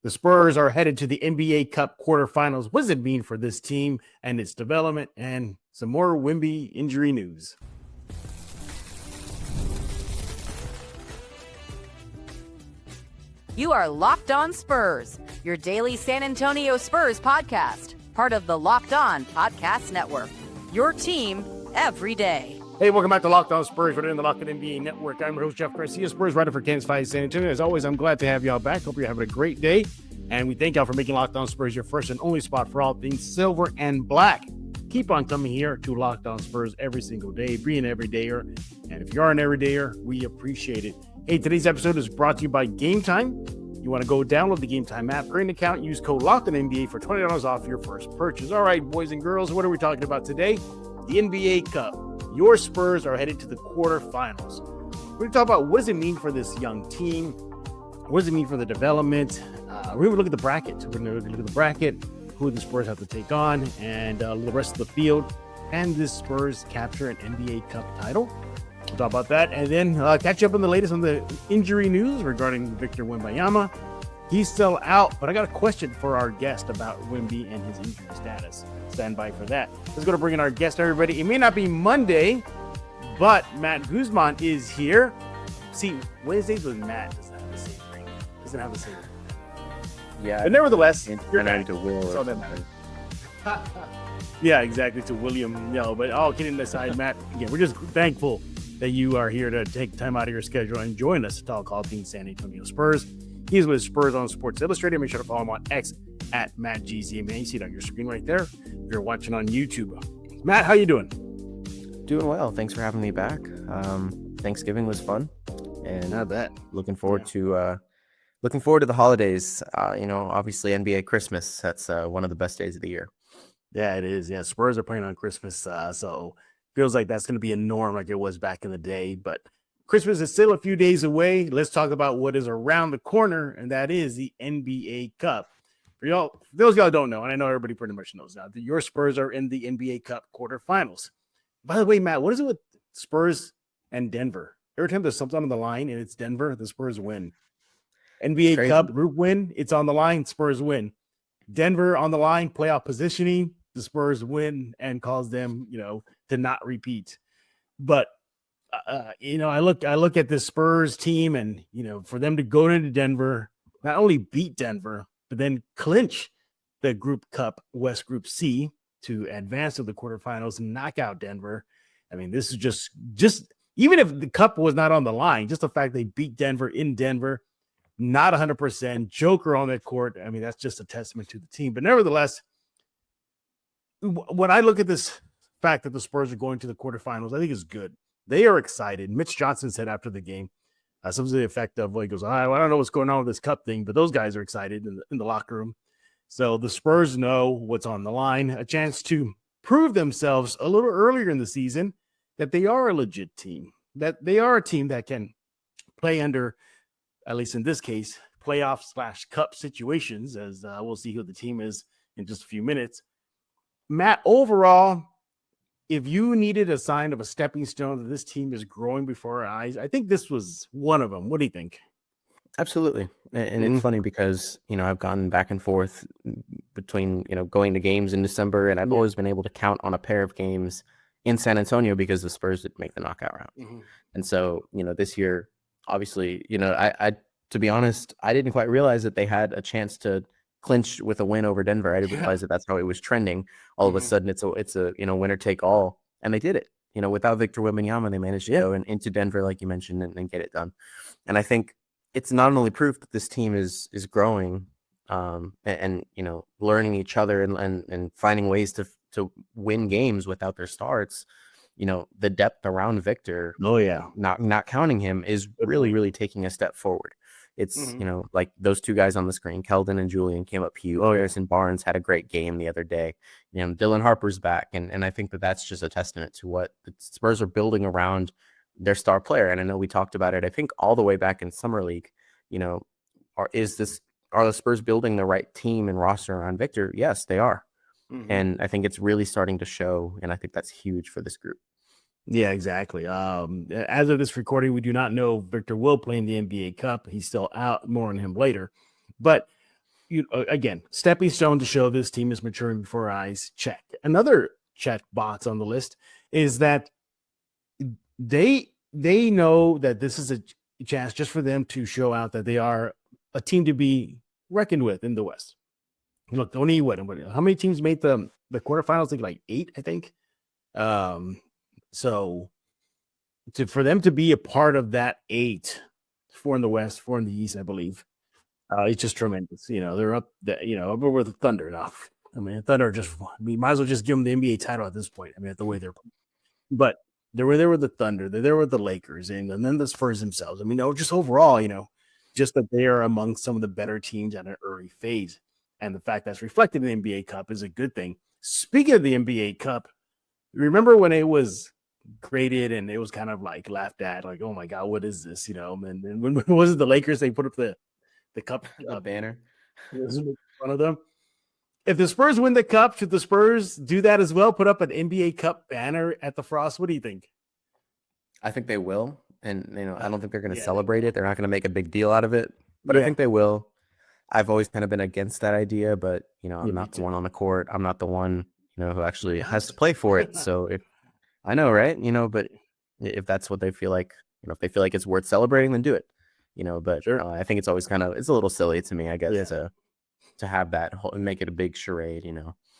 The Spurs are headed to the NBA Cup Quarterfinals. What does it mean for this team and its development? And some more Wemby injury news. You are Locked On Spurs, your daily San Antonio Spurs podcast, part of the Locked On Podcast Network. Your team every day. Hey, welcome back to Locked On Spurs. We're in the Locked On NBA Network. I'm your host, Jeff Garcia, Spurs writer for Kansas City, San Antonio. As always, I'm glad to have y'all back. Hope you're having a great day. And we thank y'all for making Locked On Spurs your first and only spot for all things silver and black. Keep on coming here to Locked On Spurs every single day. Be an everydayer. And if you are an everydayer, we appreciate it. Hey, today's episode is brought to you by Game Time. You want to go download the Game Time app, create an account, use code LOCKEDONNBA for $20 off your first purchase. All right, boys and girls, what are we talking about today? The NBA Cup. Your Spurs are headed to the quarterfinals. We're going to talk about what does it mean for this young team? What does it mean for the development? We're going to look at the bracket. We're going to look at the bracket, who the Spurs have to take on, and the rest of the field. And the Spurs capture an NBA Cup title. We'll talk about that. And then catch up on the latest on the injury news regarding Victor Wembanyama. He's still out, but I got a question for our guest about Wemby and his injury status. Stand by for that. Let's go to bring in our guest, everybody. It may not be Monday, but Matt Guzman is here. See, Wednesdays with Matt doesn't have the same ring. Doesn't have the same ring. Yeah. But nevertheless, you're back. To Will. That's all that matters. Yeah, exactly, to William. No, but all kidding aside, Matt, again, we're just thankful that you are here to take time out of your schedule and join us to talk all things San Antonio Spurs. He's with Spurs on Sports Illustrated. Make sure to follow him on X at MattGZMA. You see it on your screen right there if you're watching on YouTube. Matt, how you doing? Doing well. Thanks for having me back. Thanksgiving was fun, and I bet. Looking forward to the holidays. Obviously NBA Christmas. That's one of the best days of the year. Yeah, it is. Yeah, Spurs are playing on Christmas, so feels like that's going to be a norm like it was back in the day. But Christmas is still a few days away. Let's talk about what is around the corner, and that is the NBA Cup. For y'all, those y'all don't know, and I know everybody pretty much knows now, that your Spurs are in the NBA Cup quarterfinals. By the way, Matt, what is it with Spurs and Denver? Every time there's something on the line and it's Denver, the Spurs win. NBA Cup group win, it's on the line, Spurs win. Denver on the line, playoff positioning, the Spurs win and cause them, to not repeat. But I look at this Spurs team, and for them to go into Denver, not only beat Denver, but then clinch the Group Cup West Group C to advance to the quarterfinals and knock out Denver. I mean, this is just even if the cup was not on the line, just the fact they beat Denver in Denver, not 100%, Joker on that court. I mean, that's just a testament to the team. But nevertheless, when I look at this fact that the Spurs are going to the quarterfinals, I think it's good. They are excited. Mitch Johnson said after the game, something to the effect of, he goes, I don't know what's going on with this cup thing, but those guys are excited in the locker room. So the Spurs know what's on the line, a chance to prove themselves a little earlier in the season that they are a legit team, that they are a team that can play under, at least in this case, playoff/cup situations, as we'll see who the team is in just a few minutes. Matt, overall, if you needed a sign of a stepping stone that this team is growing before our eyes, I think this was one of them. What do you think? Absolutely. And it's funny because, I've gone back and forth between, going to games in December, and I've always been able to count on a pair of games in San Antonio because the Spurs didn't make the knockout round. Mm-hmm. And so, this year, obviously, I to be honest, I didn't quite realize that they had a chance to clinch with a win over Denver. I didn't realize that that's how it was trending. All of a sudden, it's a winner take all, and they did it. Without Victor Wembanyama, they managed to go into Denver, like you mentioned, and get it done. And I think it's not only proof that this team is growing, and learning each other and finding ways to win games without their starts. The depth around Victor. Oh yeah, not counting him is really taking a step forward. It's, like those two guys on the screen, Keldon and Julian, came up huge. Harrison Barnes had a great game the other day. Dylan Harper's back. And I think that that's just a testament to what the Spurs are building around their star player. And I know we talked about it, I think, all the way back in Summer League. Are the Spurs building the right team and roster around Victor? Yes, they are. Mm-hmm. And I think it's really starting to show. And I think that's huge for this group. Yeah, exactly. As of this recording, we do not know Victor will play in the NBA Cup. He's still out. More on him later. But again, stepping stone to show this team is maturing before our eyes. Check. Another check box on the list is that they know that this is a chance just for them to show out that they are a team to be reckoned with in the West. Look, don't need what? How many teams made the quarterfinals? Like 8, I think. So for them to be a part of that 8, 4 in the West, 4 in the East, I believe, it's just tremendous. They're up, up over the Thunder now. I mean, Thunder might as well just give them the NBA title at this point. I mean, the way they're playing. But they were there with the Thunder, they're there with the Lakers, and then the Spurs themselves. I mean, just overall, just that they are among some of the better teams at an early phase. And the fact that's reflected in the NBA Cup is a good thing. Speaking of the NBA Cup, remember when it was created and it was kind of like laughed at, like, oh my God, what is this? And when was it the Lakers? They put up the cup banner. One of them. If the Spurs win the cup, should the Spurs do that as well? Put up an NBA Cup banner at the Frost? What do you think? I think they will. And, I don't think they're going to celebrate it. They're not going to make a big deal out of it, but I think they will. I've always kind of been against that idea, but, I'm not the one on the court. I'm not the one, who actually has to play for it. So I know, right? But if that's what they feel like, if they feel like it's worth celebrating, then do it. But sure. I think it's always it's a little silly to me, I guess, to have that and make it a big charade,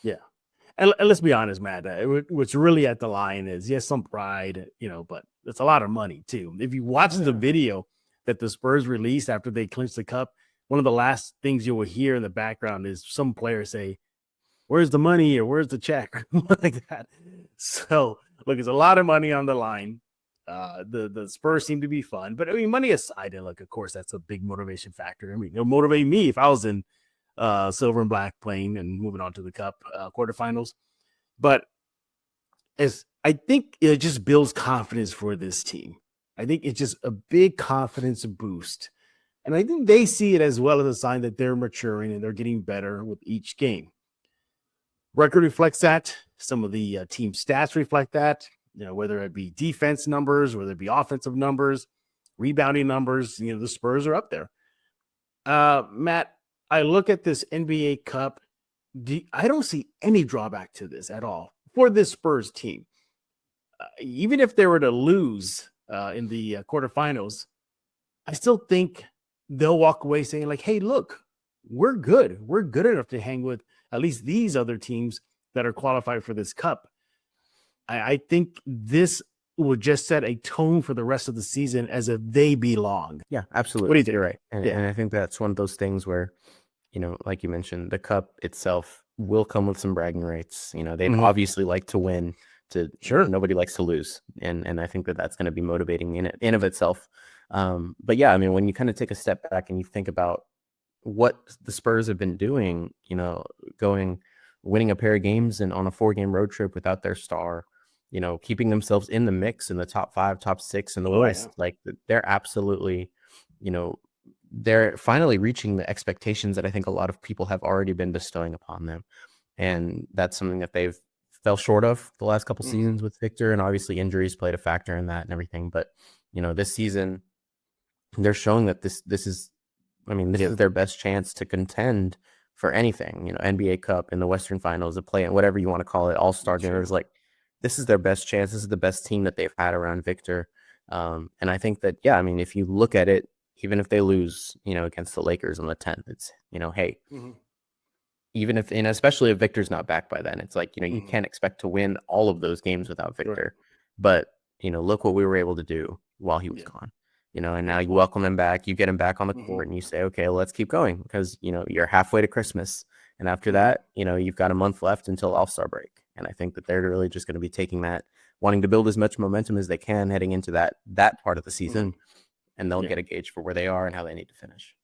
Yeah. And let's be honest, Matt, what's really at the line is, yes, some pride, but it's a lot of money too. If you watch the video that the Spurs released after they clinched the cup, one of the last things you will hear in the background is some player say, "Where's the money?" or "Where's the check?" or like that. So look, it's a lot of money on the line. The Spurs seem to be fun, but I mean, money aside, and look, of course, that's a big motivation factor. I mean, it'll motivate me if I was in silver and black playing and moving on to the cup quarterfinals. But I think it just builds confidence for this team. I think it's just a big confidence boost. And I think they see it as well as a sign that they're maturing and they're getting better with each game. Record reflects that. Some of the team stats reflect that, whether it be defense numbers, whether it be offensive numbers, rebounding numbers, the Spurs are up there. Matt, I look at this NBA Cup. I don't see any drawback to this at all for this Spurs team. Even if they were to lose in the quarterfinals, I still think they'll walk away saying like, hey, look, we're good. We're good enough to hang with at least these other teams that are qualified for this cup. I think this will just set a tone for the rest of the season as if they belong. Yeah, absolutely. What do you think? You're right. And I think that's one of those things where, like you mentioned, the cup itself will come with some bragging rights. They'd obviously like to win. Nobody likes to lose. And I think that's going to be motivating in of itself. But yeah, I mean, when you kind of take a step back and you think about what the Spurs have been doing, winning a pair of games and on a 4-game road trip without their star, keeping themselves in the mix in the top 5, top 6 in the West, like they're absolutely, they're finally reaching the expectations that I think a lot of people have already been bestowing upon them. And that's something that they've fell short of the last couple seasons with Victor, and obviously injuries played a factor in that and everything. But, this season, they're showing that this is their best chance to contend for anything, NBA Cup in the Western Finals, a play, whatever you want to call it, All-Star games. Like, this is their best chance. This is the best team that they've had around Victor. And I think that, if you look at it, even if they lose, against the Lakers on the 10th, it's, hey, even if, and especially if Victor's not back by then, it's like, you can't expect to win all of those games without Victor. But, look what we were able to do while he was gone. And now you welcome him back, you get him back on the court, and you say, okay, well, let's keep going because, you're halfway to Christmas. And after that, you've got a month left until All-Star break. And I think that they're really just going to be taking that, wanting to build as much momentum as they can heading into that part of the season. And they'll get a gauge for where they are and how they need to finish.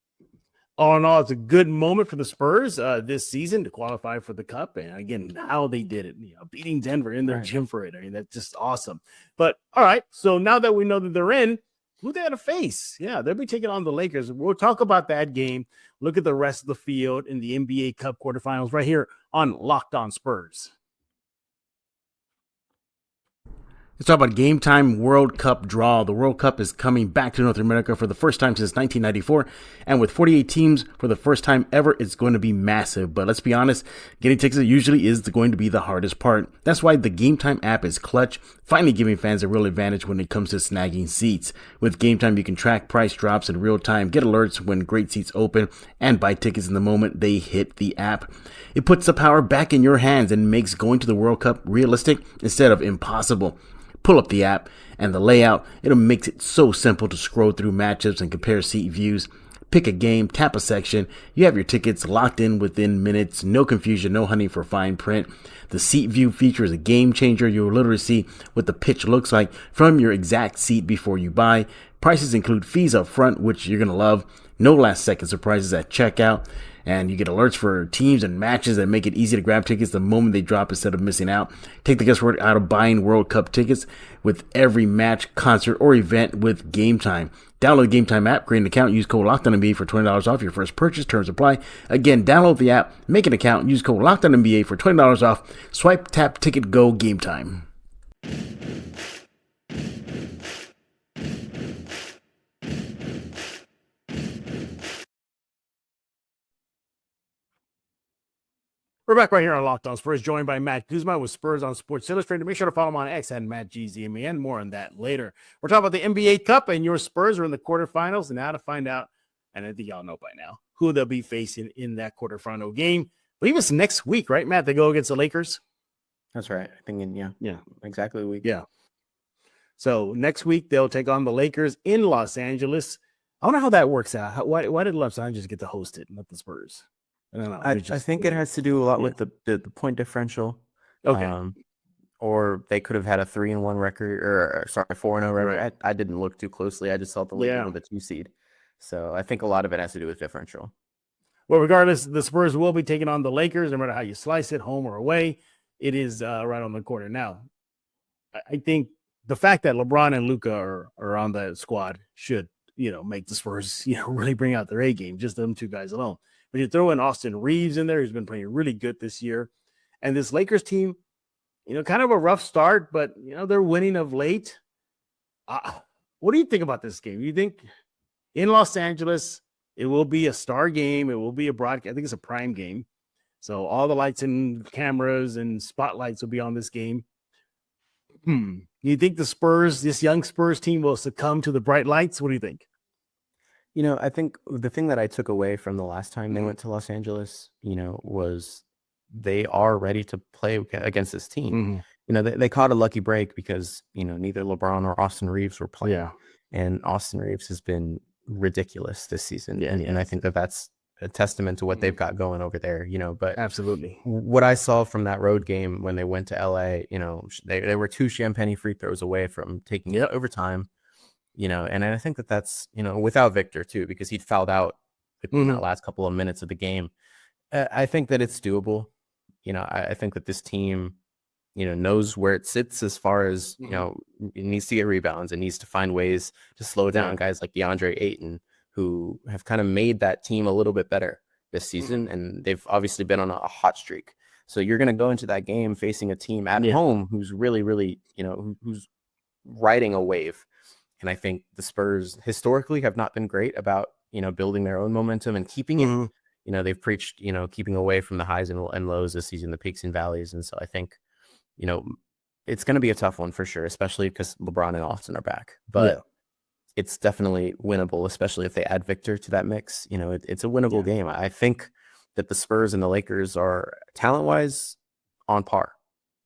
All in all, it's a good moment for the Spurs this season to qualify for the cup. And again, how they did it, beating Denver in their gym for it. I mean, that's just awesome. But all right, so now that we know that they're in, who they had to face? Yeah, they'll be taking on the Lakers. We'll talk about that game. Look at the rest of the field in the NBA Cup quarterfinals right here on Locked On Spurs. Let's talk about Game Time World Cup draw. The World Cup is coming back to North America for the first time since 1994. And with 48 teams for the first time ever, it's going to be massive. But let's be honest, getting tickets usually is going to be the hardest part. That's why the Game Time app is clutch, finally giving fans a real advantage when it comes to snagging seats. With Game Time, you can track price drops in real time, get alerts when great seats open, and buy tickets in the moment they hit the app. It puts the power back in your hands and makes going to the World Cup realistic instead of impossible. Pull up the app and the layout. It'll make it so simple to scroll through matchups and compare seat views. Pick a game, tap a section. You have your tickets locked in within minutes. No confusion, no hunting for fine print. The seat view feature is a game changer. You'll literally see what the pitch looks like from your exact seat before you buy. Prices include fees up front, which you're going to love. No last second surprises at checkout. And you get alerts for teams and matches that make it easy to grab tickets the moment they drop instead of missing out. Take the guesswork out of buying World Cup tickets with every match, concert, or event with Game Time. Download the Game Time app, create an account, use code LOCKEDONNBA for $20 off your first purchase. Terms apply. Again, download the app, make an account, use code LOCKEDONNBA for $20 off. Swipe, tap, ticket, go, Game Time. We're back right here on Locked On Spurs, joined by Matt Guzman with Spurs on Sports Illustrated. Make sure to follow him on X and Matt GZMAN. More on that later. We're talking about the NBA Cup, and your Spurs are in the quarterfinals. And now to find out, and I think y'all know by now, who they'll be facing in that quarterfinal game. I believe it's next week, right, Matt? They go against the Lakers. That's right. I think, yeah, exactly a week. Yeah. So next week, they'll take on the Lakers in Los Angeles. I don't know how that works out. Why did Los Angeles get to host it, not the Spurs? I don't know. I think it has to do a lot with the point differential. Okay. Or they could have had a 3-1 record, or 4-0 record. Right. I didn't look too closely. I just saw the Lakers with a 2 seed. So I think a lot of it has to do with differential. Well, regardless, the Spurs will be taking on the Lakers, no matter how you slice it, home or away. It is right on the corner. Now, I think the fact that LeBron and Luka are on the squad should, make the Spurs, really bring out their A game, just them two guys alone. But you throw in Austin Reaves in there, who's been playing really good this year. And this Lakers team, kind of a rough start, but, they're winning of late. What do you think about this game? You think in Los Angeles, it will be a star game? It will be a broadcast. I think it's a prime game. So all the lights and cameras and spotlights will be on this game. You think the Spurs, this young Spurs team, will succumb to the bright lights? What do you think? I think the thing that I took away from the last time they went to Los Angeles, was they are ready to play against this team. They caught a lucky break because, neither LeBron or Austin Reaves were playing. Yeah. And Austin Reaves has been ridiculous this season. And I think that's a testament to what they've got going over there, but absolutely what I saw from that road game when they went to LA, they were 2 Champagnie free throws away from taking it overtime. And I think that's, without Victor too, because he'd fouled out in the last couple of minutes of the game. I think that it's doable. I think that this team, knows where it sits as far as, it needs to get rebounds. It needs to find ways to slow down guys like DeAndre Ayton, who have kind of made that team a little bit better this season. And they've obviously been on a hot streak. So you're going to go into that game facing a team at home who's really, really, who's riding a wave. And I think the Spurs historically have not been great about, building their own momentum and keeping it. They've preached, keeping away from the highs and lows this season, the peaks and valleys. And so I think, it's going to be a tough one for sure, especially because LeBron and Austin are back. But it's definitely winnable, especially if they add Victor to that mix. It's a winnable game. I think that the Spurs and the Lakers are talent-wise on par.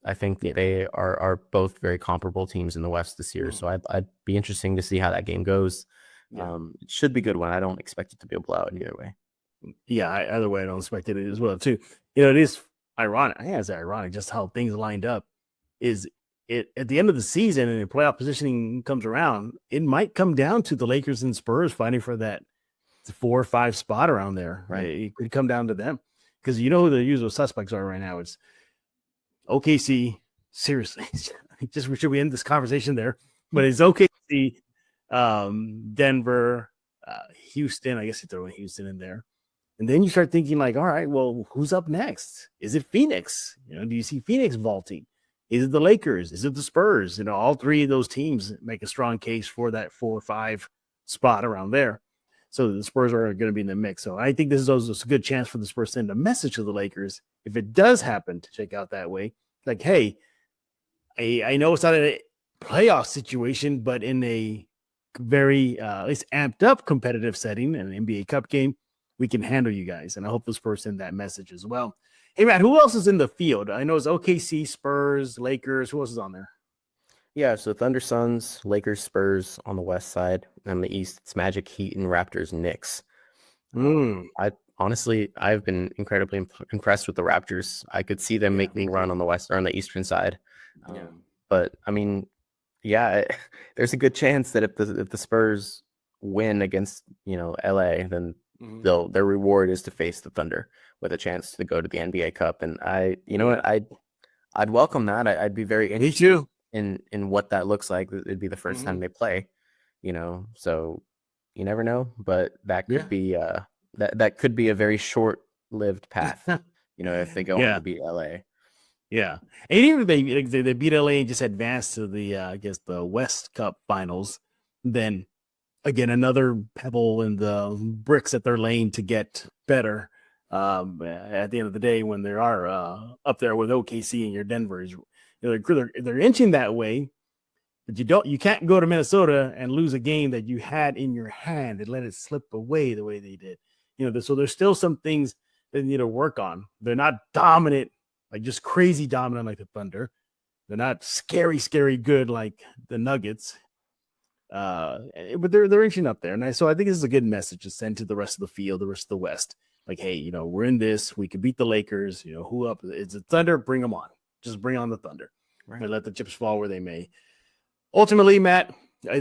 I think they are both very comparable teams in the West this year. So I'd be interesting to see how that game goes. It should be a good one. I don't expect it to be a blowout either way. Yeah, either way, I don't expect it as well, too. It is ironic. I think it's ironic just how things lined up. Is it at the end of the season and the playoff positioning comes around, it might come down to the Lakers and Spurs fighting for that 4 or 5 spot around there, right? It could come down to them because who the usual suspects are right now. It's OKC. Seriously, just should we end this conversation there? But it's OKC, Denver, Houston. I guess you throw in Houston in there. And then you start thinking all right, well, who's up next? Is it Phoenix? Do you see Phoenix vaulting? Is it the Lakers? Is it the Spurs? You know, all three of those teams make a strong case for that 4 or 5 spot around there. So the Spurs are going to be in the mix. So I think this is also a good chance for the Spurs to send a message to the Lakers if it does happen to shake out that way. Like, hey, I know it's not a playoff situation, but in a very at least amped up competitive setting, an NBA Cup game, we can handle you guys. And I hope the Spurs send that message as well. Hey, Matt, who else is in the field? I know it's OKC, Spurs, Lakers. Who else is on there? Yeah, so Thunder, Suns, Lakers, Spurs on the west side. And on the east, it's Magic, Heat, and Raptors, Knicks. I've been incredibly impressed with the Raptors. I could see them making a run on the west or on the eastern side. But I mean, there's a good chance that if the Spurs win against LA, then their reward is to face the Thunder with a chance to go to the NBA Cup. And I'd welcome that. I'd be very interested in what that looks like. It'd be the first time they play, so you never know, but that could be that could be a very short-lived path, if they go on to beat LA. Yeah, and even if they beat LA and just advance to the the West Cup Finals, then again another pebble in the bricks that they're laying to get better. At the end of the day, when they are up there with OKC and your Denver's, they're inching that way. But you can't go to Minnesota and lose a game that you had in your hand and let it slip away the way they did. So there's still some things they need to work on. They're not dominant, like just crazy dominant like the Thunder. They're not scary good like the Nuggets. But they're inching up there. And so I think this is a good message to send to the rest of the field, the rest of the West. Like, hey, we're in this. We can beat the Lakers. Who up? It's the Thunder. Bring them on. Just bring on the Thunder. Right. And let the chips fall where they may. Ultimately, Matt, I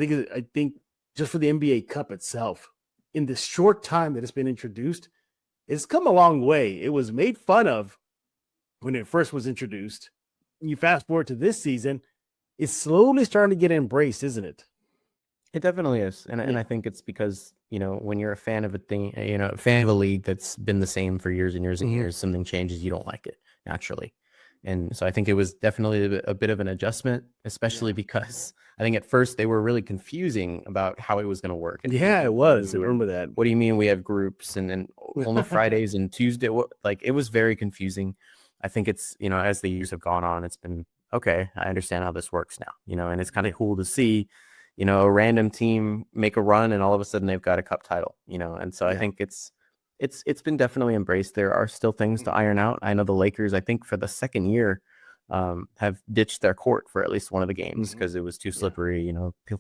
think just for the NBA Cup itself, in the short time that it's been introduced, it's come a long way. It was made fun of when it first was introduced. You fast forward to this season, it's slowly starting to get embraced, isn't it? It definitely is. And I think it's because, when you're a fan of a thing, a fan of a league that's been the same for years and years and years, something changes, you don't like it naturally. And so I think it was definitely a bit of an adjustment, especially because I think at first they were really confusing about how it was going to work. And it was. I remember that. What do you mean we have groups and only Fridays and Tuesday? Like it was very confusing. I think it's, as the years have gone on, it's been, okay, I understand how this works now, and it's kind of cool to see, a random team make a run and all of a sudden they've got a cup title, and so I think it's been definitely embraced. There are still things to iron out. I know the Lakers, I think for the second year, have ditched their court for at least one of the games because it was too slippery.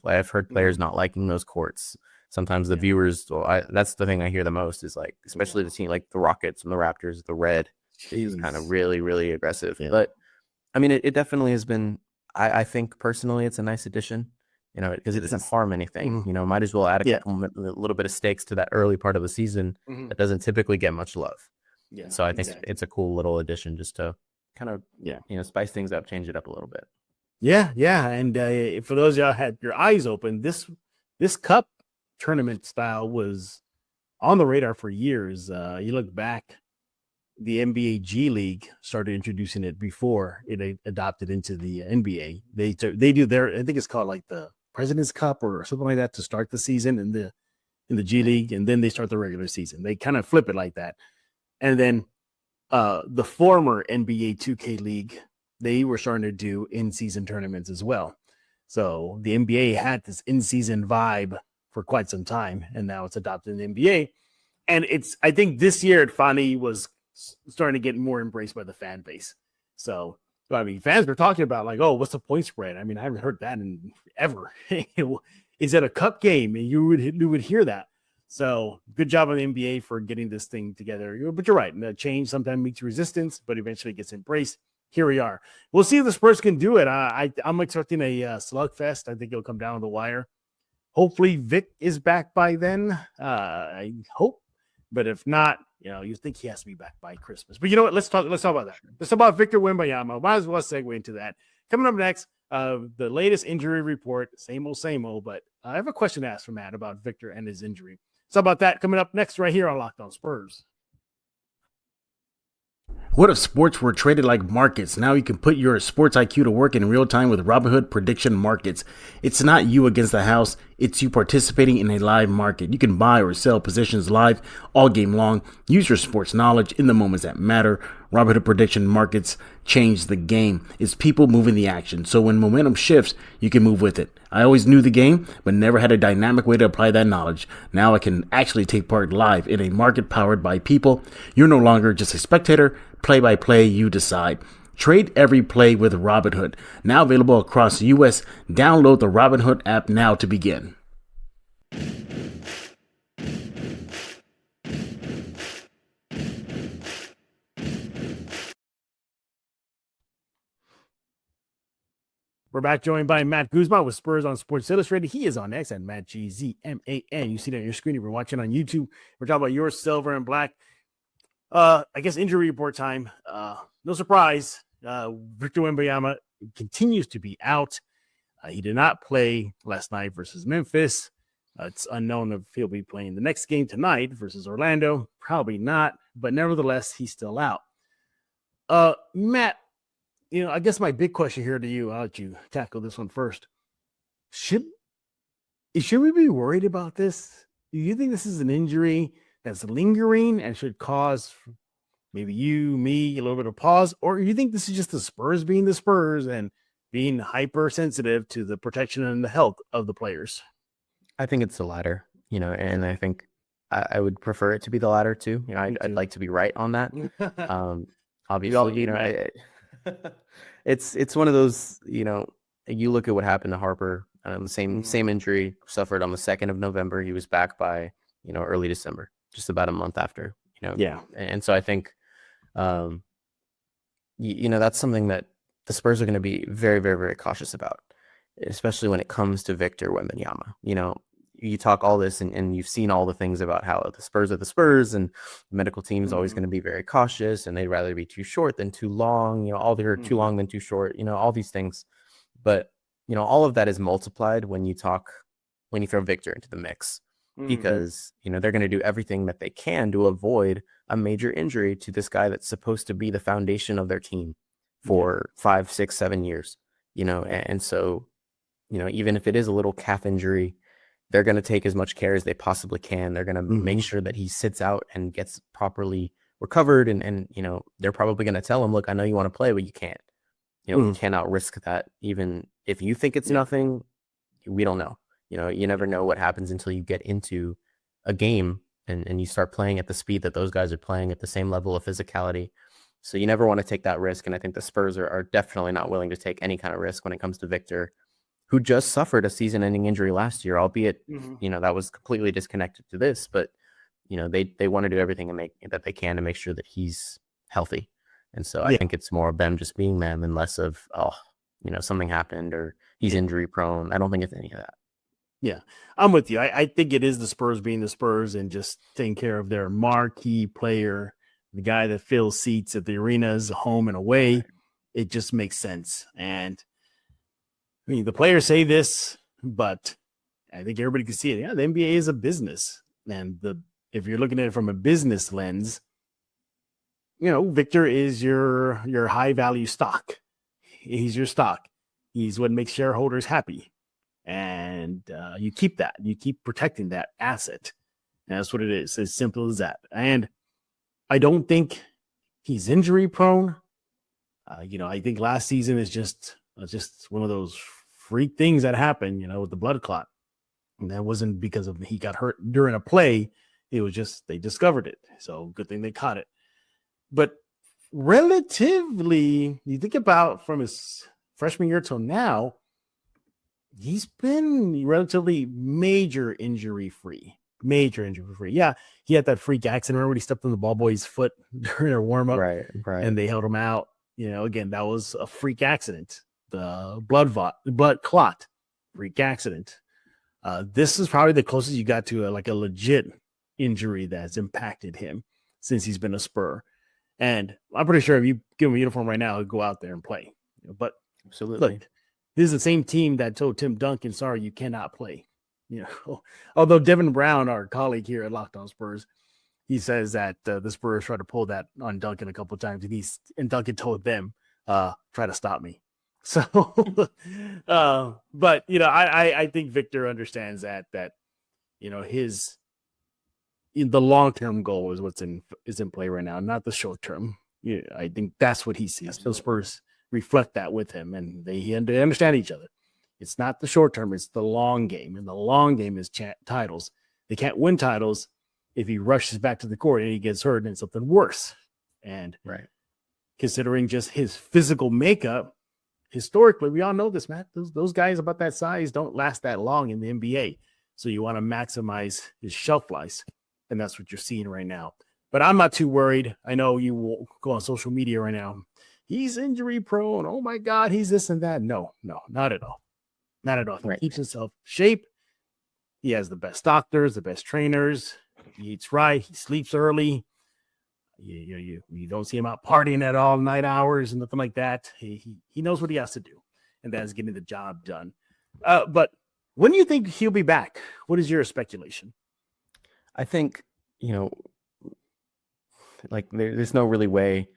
I've heard players not liking those courts. Sometimes the viewers, that's the thing I hear the most is like, especially the team like the Rockets and the Raptors, the red is kind of really, really aggressive. Yeah. But I mean, it definitely has been, I think personally, it's a nice addition. Because it doesn't harm anything. Might as well add a little bit of stakes to that early part of the season that doesn't typically get much love. Yeah. So I think it's a cool little addition just to kind of spice things up, change it up a little bit. Yeah. And for those of y'all had your eyes open, this cup tournament style was on the radar for years. You look back, the NBA G League started introducing it before it adopted into the NBA. They do their, I think it's called like the President's Cup or something like that to start the season in the G League, and then they start the regular season. They kind of flip it like that. And then the former NBA 2K League, they were starting to do in-season tournaments as well. So the NBA had this in-season vibe for quite some time, and now it's adopted in the NBA. And I think this year it finally was starting to get more embraced by the fan base. So I mean, fans were talking about like, oh, what's the point spread? I mean, I haven't heard that in ever. Is it a cup game? And you would hear that. So good job on the NBA for getting this thing together. But you're right. The change sometimes meets resistance, but eventually gets embraced. Here we are. We'll see if the Spurs can do it. I'm expecting a slugfest. I think it'll come down to the wire. Hopefully Vic is back by then. I hope. But if not, you think he has to be back by Christmas. But you know what? Let's talk about that. Let's talk about Victor Wembanyama. Might as well segue into that. Coming up next, the latest injury report. Same old. But I have a question to ask for Matt about Victor and his injury. So about that coming up next right here on Locked On Spurs. What if sports were traded like markets? Now you can put your sports IQ to work in real time with Robinhood Prediction Markets. It's not you against the house. It's you participating in a live market. You can buy or sell positions live all game long. Use your sports knowledge in the moments that matter. Robinhood Prediction Markets change the game. It's people moving the action. So when momentum shifts, you can move with it. I always knew the game, but never had a dynamic way to apply that knowledge. Now I can actually take part live in a market powered by people. You're no longer just a spectator. Play by play, you decide. Trade every play with Robinhood. Now available across the U.S. Download the Robinhood app now to begin. We're back, joined by Matt Guzman with Spurs on Sports Illustrated. He is on X at Matt Gzman. You see that on your screen if you're watching on YouTube. We're talking about your silver and black. I guess injury report time. No surprise. Victor Wembanyama continues to be out. He did not play last night versus Memphis. It's unknown if he'll be playing the next game tonight versus Orlando. Probably not, but nevertheless, he's still out. Matt, I guess my big question here to you, I'll let you tackle this one first. Should we be worried about this? Do you think this is an injury that's lingering and should cause maybe you, me, a little bit of pause? Or do you think this is just the Spurs being the Spurs and being hypersensitive to the protection and the health of the players? I think it's the latter, and I think I would prefer it to be the latter too. I'd like to be right on that. Obviously, it's one of those, you look at what happened to Harper, the same injury suffered on the 2nd of November. He was back by, early December, just about a month after, Yeah. And so I think, that's something that the Spurs are going to be very, very, very cautious about, especially when it comes to Victor Wembanyama. You talk all this and you've seen all the things about how the Spurs are the Spurs, and the medical team is always going to be very cautious, and they'd rather be too short than too long, too long than too short, all these things. But, all of that is multiplied when you throw Victor into the mix, because, they're going to do everything that they can to avoid a major injury to this guy that's supposed to be the foundation of their team for 5, 6, 7 years, and so, even if it is a little calf injury, they're going to take as much care as they possibly can. They're going to make sure that he sits out and gets properly recovered. And they're probably going to tell him, look, I know you want to play, but you can't. You cannot risk that. Even if you think it's nothing, we don't know. You never know what happens until you get into a game and you start playing at the speed that those guys are playing, at the same level of physicality. So you never want to take that risk. And I think the Spurs are definitely not willing to take any kind of risk when it comes to Victor, who just suffered a season-ending injury last year, albeit, that was completely disconnected to this. But, they want to do everything that they can to make sure that he's healthy. And so I think it's more of them just being them and less of, something happened or he's injury prone. I don't think it's any of that. Yeah, I'm with you. I think it is the Spurs being the Spurs and just taking care of their marquee player, the guy that fills seats at the arenas, home and away. Right. It just makes sense. And the players say this, but I think everybody can see it. Yeah, the NBA is a business. And if you're looking at it from a business lens, Victor is your high value stock. He's your stock. He's what makes shareholders happy. And you keep that. You keep protecting that asset. And that's what it is. As simple as that. And I don't think he's injury prone. I think last season is just one of those freak things that happened, with the blood clot. And that wasn't because he got hurt during a play. It was just they discovered it. So good thing they caught it. But relatively, you think about from his freshman year till now, he's been relatively major injury free. Yeah, he had that freak accident. Remember when he stepped on the ball boy's foot during a warm up? Right. And they held him out. Again, that was a freak accident. The blood clot, freak accident. This is probably the closest you got to a legit injury that's impacted him since he's been a Spur. And I'm pretty sure if you give him a uniform right now, he'll go out there and play. But absolutely, look, this is the same team that told Tim Duncan, sorry, you cannot play. Although Devin Brown, our colleague here at Locked On Spurs, he says that the Spurs tried to pull that on Duncan a couple of times, and Duncan told them, try to stop me. So, but I think Victor understands that his the long-term goal is what's in play right now, not the short term. Yeah, I think that's what he sees. The Spurs reflect that with him, and they understand each other. It's not the short term; it's the long game, and the long game is titles. They can't win titles if he rushes back to the court and he gets hurt and something worse. And considering just his physical makeup, historically, we all know this, Matt. Those guys about that size don't last that long in the NBA. So you want to maximize his shelf life, and that's what you're seeing right now. But I'm not too worried. I know you will go on social media right now. He's injury prone. Oh my God, he's this and that. No, not at all. Not at all. He keeps himself in shape. He has the best doctors, the best trainers. He eats right. He sleeps early. You don't see him out partying at all night hours and nothing like that. He knows what he has to do, and that is getting the job done. But when do you think he'll be back? What is your speculation? I think, like there's no really way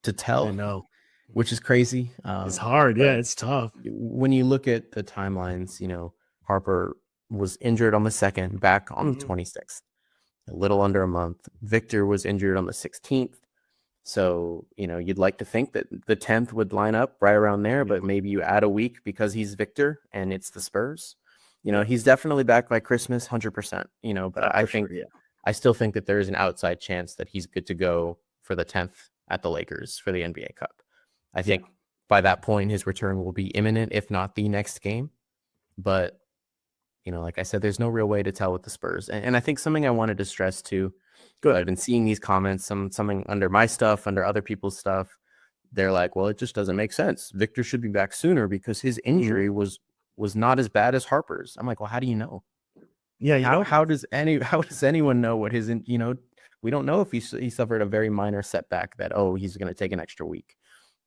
to tell. I know. Which is crazy. It's hard. Yeah, it's tough. When you look at the timelines, Harper was injured on the 2nd, back on the 26th, a little under a month. Victor was injured on the 16th. So, you'd like to think that the 10th would line up right around there, but maybe you add a week because he's Victor and it's the Spurs. He's definitely back by Christmas, 100%, but I still think that there is an outside chance that he's good to go for the 10th at the Lakers for the NBA Cup. I think by that point, his return will be imminent, if not the next game. But, like I said, there's no real way to tell with the Spurs. And I think something I wanted to stress too, I've been seeing these comments, something under my stuff, under other people's stuff. They're like, well, it just doesn't make sense. Victor should be back sooner because his injury was not as bad as Harper's. I'm like, well, how do you know? Yeah, how does anyone know what his, we don't know if he suffered a very minor setback that, he's going to take an extra week.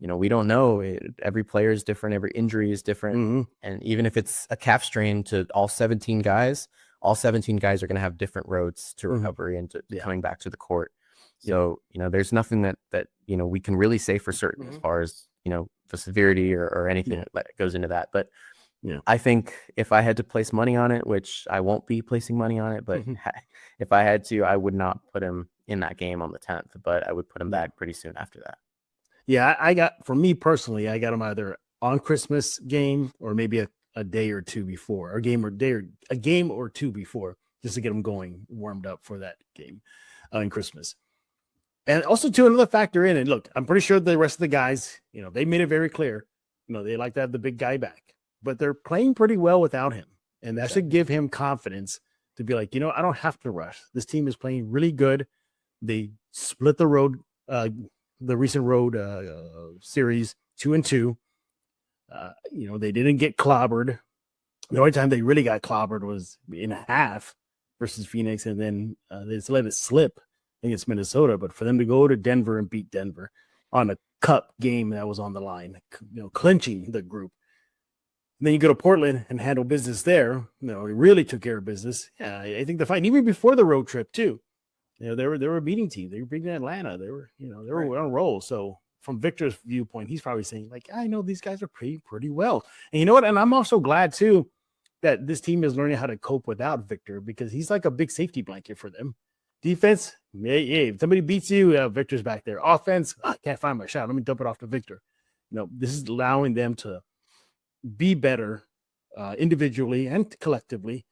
We don't know. Every player is different. Every injury is different. And even if it's a calf strain to all 17 guys are going to have different roads to recovery and to coming back to the court. So, there's nothing that we can really say for certain as far as, the severity or anything that goes into that. But I think if I had to place money on it, which I won't be placing money on it, but if I had to, I would not put him in that game on the 10th, but I would put him back pretty soon after that. Yeah, for me personally, I got him either on Christmas game or maybe a day or two before, a game or two before, just to get him going, warmed up for that game in Christmas. And also, too, another factor in it. Look, I'm pretty sure the rest of the guys, they made it very clear, they like to have the big guy back, but they're playing pretty well without him, and that should give him confidence to be like, I don't have to rush. This team is playing really good. They split the road. The recent road series 2-2. They didn't get clobbered. The only time they really got clobbered was in a half versus Phoenix, and then they just let it slip against Minnesota. But for them to go to Denver and beat Denver on a cup game that was on the line, clinching the group. And then you go to Portland and handle business there. They really took care of business. Yeah, I think the fight, even before the road trip too. They were a beating team. They were beating Atlanta. They were on a roll. So from Victor's viewpoint, he's probably saying, like, I know these guys are pretty well. And you know what? And I'm also glad too that this team is learning how to cope without Victor, because he's like a big safety blanket for them. Defense, if somebody beats you, Victor's back there. Offense, I can't find my shot. Let me dump it off to Victor. This is allowing them to be better individually and collectively.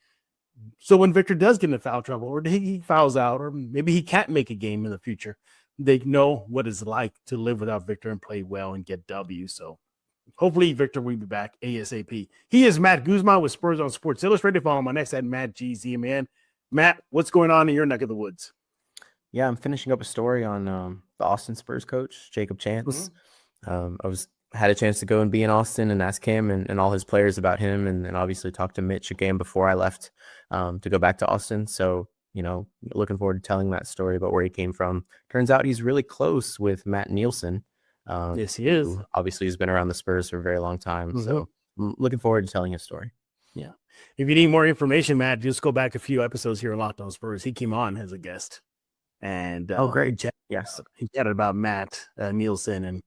So when Victor does get into foul trouble, or he fouls out, or maybe he can't make a game in the future, they know what it's like to live without Victor and play well and get W. So hopefully Victor will be back ASAP. He is Matt Guzman with Spurs on Sports Illustrated. Follow him on X at MattGZMan. Matt, what's going on in your neck of the woods? Yeah, I'm finishing up a story on the Austin Spurs coach, Jacob Chance. Had a chance to go and be in Austin and ask him and all his players about him, and obviously talk to Mitch a game before I left to go back to Austin. So, looking forward to telling that story about where he came from. Turns out he's really close with Matt Nielsen. Yes, he is. Who obviously has been around the Spurs for a very long time. So I'm looking forward to telling his story. Yeah. If you need more information, Matt, just go back a few episodes here on Locked On Spurs. He came on as a guest. And great. He Yes. chatted about Matt Nielsen and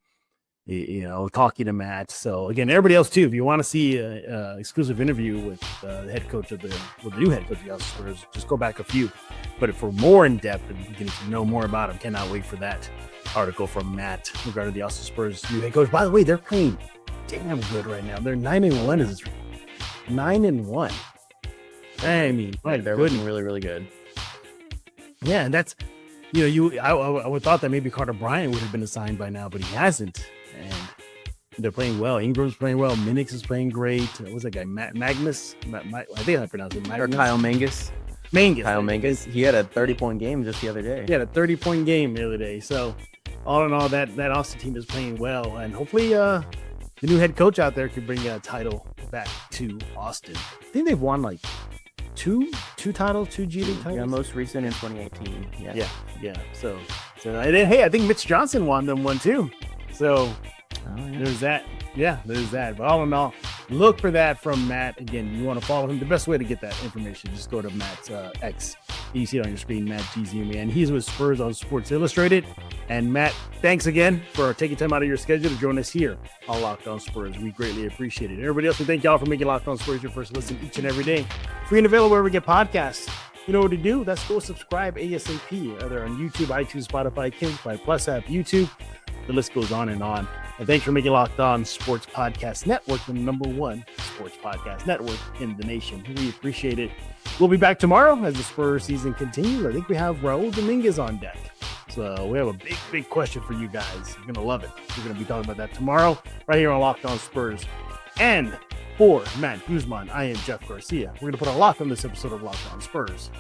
talking to Matt. So again, everybody else too, if you want to see an exclusive interview with the head coach of the new head coach of the Austin Spurs, just go back a few. But for more in depth and you can know more about him, cannot wait for that article from Matt regarding the Austin Spurs new head coach. By the way, they're playing damn good right now. They're 9-1. 9-1. I mean, They're looking really, really good. Yeah, and that's I would have thought that maybe Carter Bryant would have been assigned by now, but he hasn't. And they're playing well. Ingram's playing well. Minix is playing great. What was that guy? Magnus? I think I pronounced it. Or Kyle Mangus. Kyle Mangus. He had a 30-point game just the other day. He had a 30-point game the other day. So all in all, that Austin team is playing well. And hopefully the new head coach out there could bring a title back to Austin. I think they've won like two titles, 2 G League titles. Yeah, most recent in 2018. Yeah. So and then, hey, I think Mitch Johnson won them one too. So there's that. Yeah, there's that. But all in all, look for that from Matt. Again, you want to follow him. The best way to get that information, just go to Matt's X. You see it on your screen, Matt GZM, and he's with Spurs on Sports Illustrated. And Matt, thanks again for taking time out of your schedule to join us here on Locked On Spurs. We greatly appreciate it. Everybody else, we thank y'all for making Locked On Spurs your first listen each and every day. Free and available wherever we get podcasts. You know what to do. Let's go subscribe ASAP, either on YouTube, iTunes, Spotify, Kingsplay Plus app, YouTube. The list goes on and on. And thanks for making Locked On Sports Podcast Network the #1 sports podcast network in the nation. We appreciate it. We'll be back tomorrow as the Spurs season continues. I think we have Raul Dominguez on deck. So we have a big question for you guys. You're going to love it. We're going to be talking about that tomorrow right here on Locked On Spurs. And for Matt Guzman, I am Jeff Garcia. We're going to put a lock on this episode of Locked On Spurs.